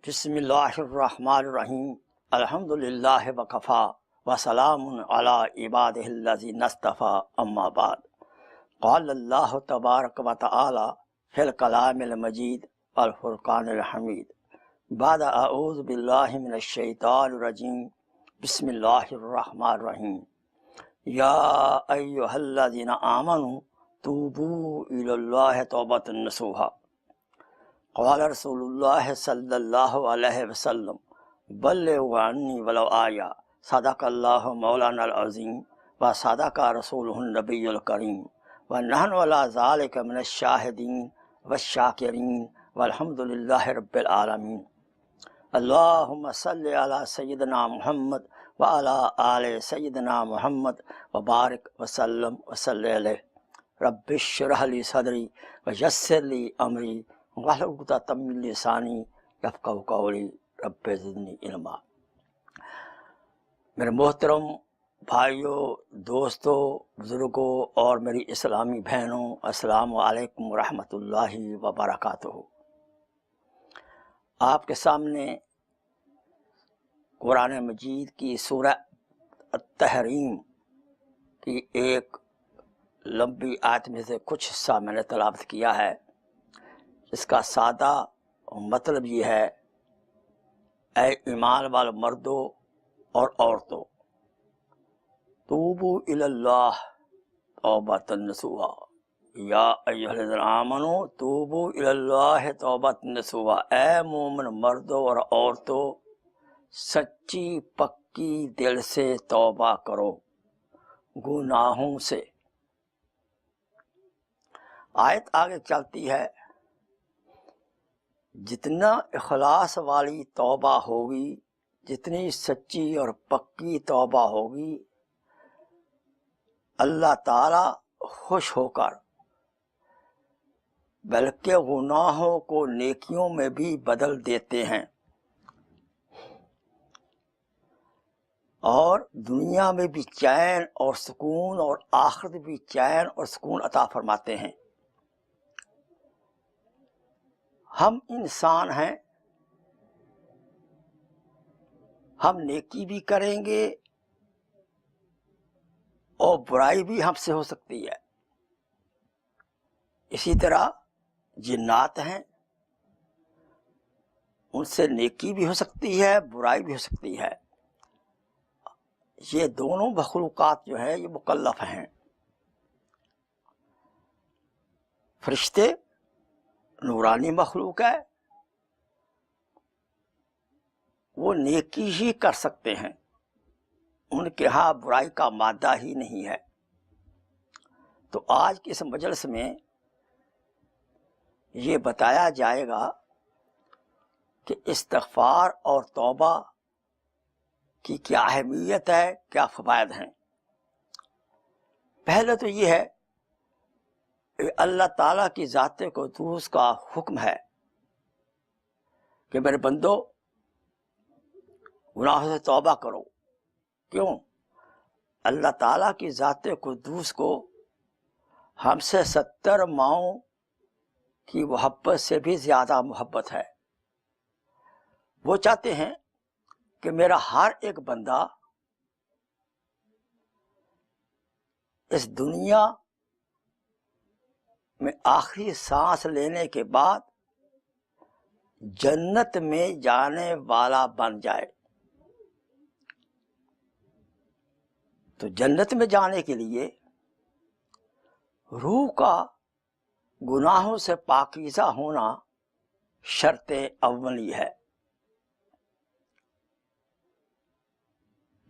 بسم اللہ الرحمن الرحیم الحمدللہ وکفا وسلام علی عبادہ الذین اصطفیٰ اما بعد قال اللہ تبارک و تعالی فی الکلام المجید الفرقان الحمید بعد اعوذ باللہ من الشیطان الرجیم بسم اللہ الرحمن الرحیم یا ایہا الذین آمنوا توبوا الی اللہ توبۃ نصوحا قال رسول اللہ صلی اللہ علیہ وسلم بلغوا عنی ولو آیا صدق اللہ مولانا العظیم و صدق رسولہ النبی الکریم ونحن علی ذلک من الشاہدین والشاکرین والحمد للہ رب العالمین اللہم صلی علی سیدنا محمد وعلی آل سیدنا محمد وبارک وسلم وصلی علیہ رب اشرح لی صدری ویسر لی امری واحلل عقدۃ من لسانی یفقہوا قولی رب زدنی علما۔ میرے محترم بھائیوں، دوستوں، بزرگوں اور میری اسلامی بہنوں، السلام علیکم ورحمۃ اللہ وبرکاتہ۔ آپ کے سامنے قرآن مجید کی سورہ التحریم کی ایک لمبی آیت میں سے کچھ حصہ میں نے تلاوت کیا ہے۔ اس کا سادہ مطلب یہ ہے، اے ایمان والے مردوں اور عورتوں، توبوا الی اللہ توبۃ نصوحا، یا ایھا الذین آمنوا توبوا الی اللہ توبۃ نصوحا، اے مومن مردوں اور عورتوں سچی پکی دل سے توبہ کرو گناہوں سے۔ آیت آگے چلتی ہے، جتنا اخلاص والی توبہ ہوگی، جتنی سچی اور پکی توبہ ہوگی، اللہ تعالیٰ خوش ہو کر بلکہ گناہوں کو نیکیوں میں بھی بدل دیتے ہیں، اور دنیا میں بھی چین اور سکون اور آخرت میں بھی چین اور سکون عطا فرماتے ہیں۔ ہم انسان ہیں، ہم نیکی بھی کریں گے اور برائی بھی ہم سے ہو سکتی ہے۔ اسی طرح جنات ہیں، ان سے نیکی بھی ہو سکتی ہے، برائی بھی ہو سکتی ہے۔ یہ دونوں مخلوقات جو ہیں یہ مکلف ہیں۔ فرشتے نورانی مخلوق ہے، وہ نیکی ہی کر سکتے ہیں، ان کے ہاں برائی کا مادہ ہی نہیں ہے۔ تو آج کے اس مجلس میں یہ بتایا جائے گا کہ استغفار اور توبہ کی کیا اہمیت ہے، کیا فوائد ہیں۔ پہلے تو یہ ہے کہ اللہ تعالیٰ کی ذات قدوس کا حکم ہے کہ میرے بندو گناہوں سے توبہ کرو۔ کیوں؟ اللہ تعالیٰ کی ذات قدوس کو ہم سے 70 ماؤں کی محبت سے بھی زیادہ محبت ہے۔ وہ چاہتے ہیں کہ میرا ہر ایک بندہ اس دنیا میں آخری سانس لینے کے بعد جنت میں جانے والا بن جائے۔ تو جنت میں جانے کے لیے روح کا گناہوں سے پاکیزہ ہونا شرط اولی ہے۔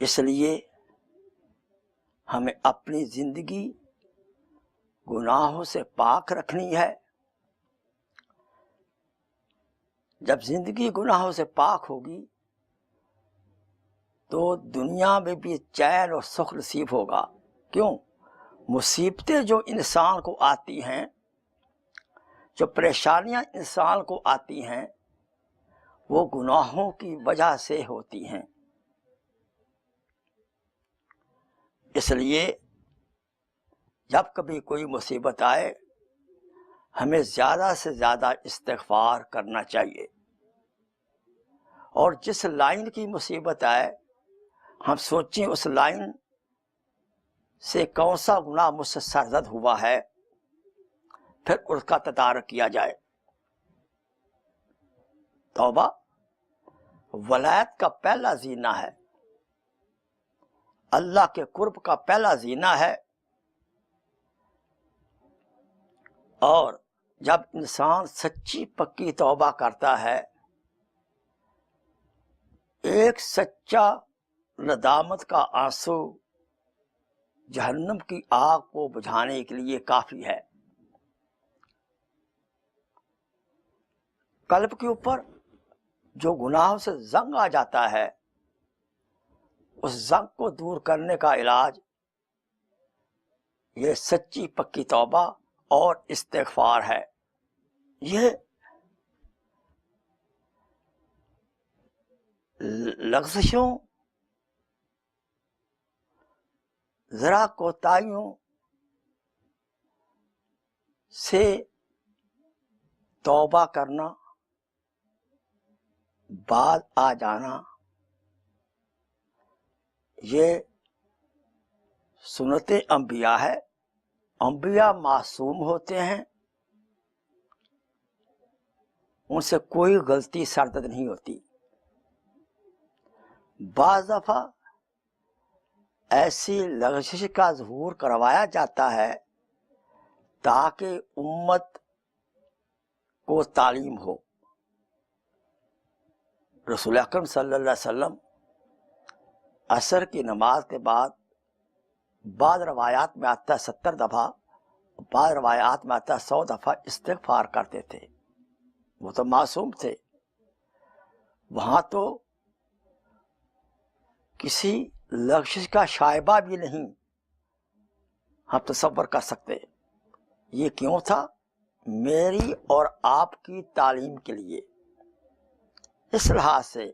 اس لیے ہمیں اپنی زندگی گناہوں سے پاک رکھنی ہے۔ جب زندگی گناہوں سے پاک ہوگی تو دنیا میں بھی چین اور سکھ نصیب ہوگا۔ کیوں؟ مصیبتیں جو انسان کو آتی ہیں، جو پریشانیاں انسان کو آتی ہیں، وہ گناہوں کی وجہ سے ہوتی ہیں۔ اس لیے جب کبھی کوئی مصیبت آئے ہمیں زیادہ سے زیادہ استغفار کرنا چاہیے۔ اور جس لائن کی مصیبت آئے ہم سوچیں اس لائن سے کون سا گناہ مجھ سے سرزد ہوا ہے، پھر اس کا تدارک کیا جائے۔ توبہ ولایت کا پہلا زینہ ہے، اللہ کے قرب کا پہلا زینہ ہے۔ اور جب انسان سچی پکی توبہ کرتا ہے، ایک سچا ندامت کا آنسو جہنم کی آگ کو بجھانے کے لیے کافی ہے۔ قلب کے اوپر جو گناہوں سے زنگ آ جاتا ہے، اس زنگ کو دور کرنے کا علاج یہ سچی پکی توبہ اور استغفار ہے۔ یہ لغزشوں، ذرا کوتاہیوں سے توبہ کرنا، بعد آ جانا، یہ سنت انبیاء ہے۔ انبیاء معصوم ہوتے ہیں، ان سے کوئی غلطی سرزد نہیں ہوتی۔ بعض دفعہ ایسی لغزش کا ظہور کروایا جاتا ہے تاکہ امت کو تعلیم ہو۔ رسول اکرم صلی اللہ علیہ وسلم عصر کی نماز کے بعد بعض روایات میں آتا ہے 70 دفعہ، بعض روایات میں آتا ہے 100 دفعہ استغفار کرتے تھے۔ وہ تو معصوم تھے، وہاں تو کسی لغزش کا شائبہ بھی نہیں ہم تصور کر سکتے۔ یہ کیوں تھا؟ میری اور آپ کی تعلیم کے لیے۔ اس لحاظ سے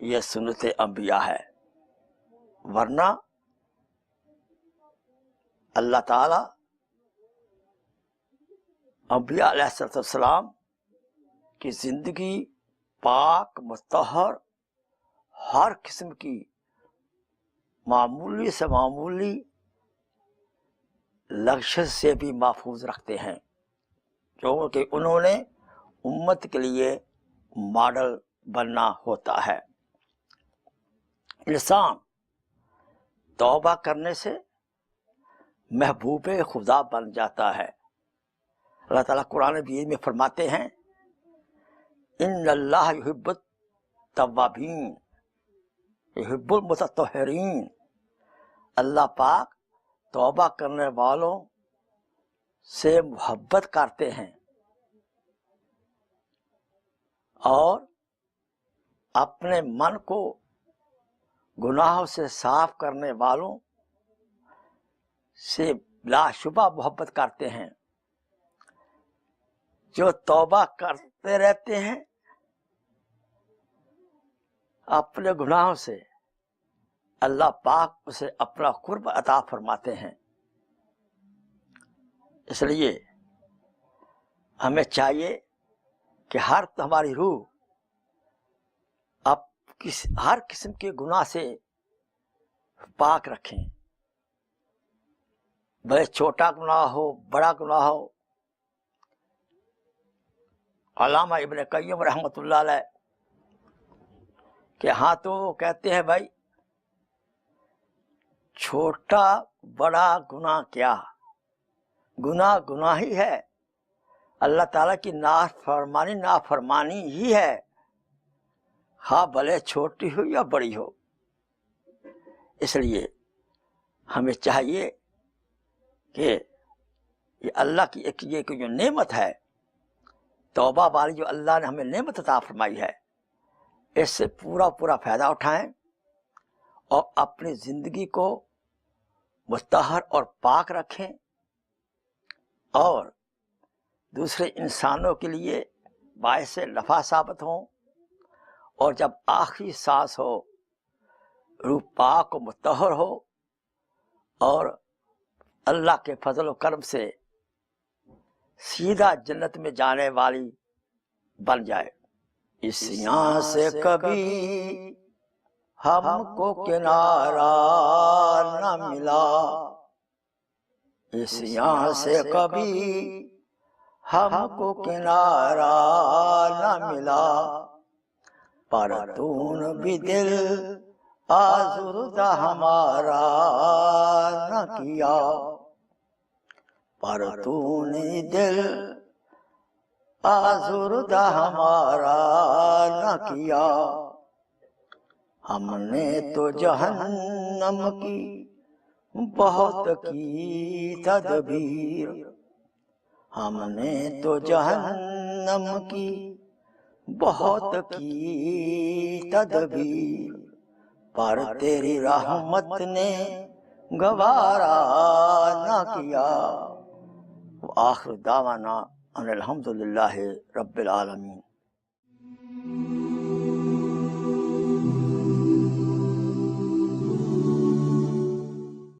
یہ سنت انبیاء ہے، ورنہ اللہ تعالی انبیاء علیہ السلام کی زندگی پاک مطہر، ہر قسم کی معمولی سے معمولی لغزش سے بھی محفوظ رکھتے ہیں، جو کہ انہوں نے امت کے لیے ماڈل بننا ہوتا ہے۔ انسان توبہ کرنے سے محبوب خدا بن جاتا ہے۔ اللہ تعالیٰ قرآن مجید میں فرماتے ہیں ان اللہ یحب التوابین یحب المتطہرین، اللہ پاک توبہ کرنے والوں سے محبت کرتے ہیں اور اپنے من کو گناہوں سے صاف کرنے والوں سے لا شبہ محبت کرتے ہیں۔ جو توبہ کرتے رہتے ہیں اپنے گناہوں سے، اللہ پاک اسے اپنا قرب عطا فرماتے ہیں۔ اس لیے ہمیں چاہیے کہ ہماری روح ہر قسم کے گناہ سے پاک رکھیں، بھلے چھوٹا گناہ ہو بڑا گناہ ہو۔ علامہ ابن قیم رحمۃ اللہ علیہ کہ ہاں تو وہ کہتے ہیں بھائی چھوٹا بڑا گناہ کیا، گناہ گناہ ہی ہے، اللہ تعالیٰ کی نافرمانی ہی ہے، ہاں بھلے چھوٹی ہو یا بڑی ہو۔ اس لیے ہمیں چاہیے کہ یہ اللہ کی ایک جو نعمت ہے، توبہ والی جو اللہ نے ہمیں نعمت عطا فرمائی ہے، اس سے پورا فائدہ اٹھائیں اور اپنی زندگی کو مطہر اور پاک رکھیں اور دوسرے انسانوں کے لیے باعث نفع ثابت ہوں، اور جب آخری سانس ہو روح پاک و مطہر ہو اور اللہ کے فضل و کرم سے سیدھا جنت میں جانے والی بن جائے۔ اس یہاں سے کبھی ہم کو کنارہ نہ ملا، اس یہاں سے کبھی ہم کو کنارہ نہ ملا، پر تون بھی دل آزردہ ہمارا نہ کیا، پر تو نے دل آزردہ ہمارا نہ کیا، ہم نے تو جہنم کی بہت کی تدبیر، ہم نے تو جہنم کی بہت کی تدبیر، پر تیری رحمت نے گوارا نہ کیا۔ وآخر دعوانا ان الحمدللہ رب العالمین۔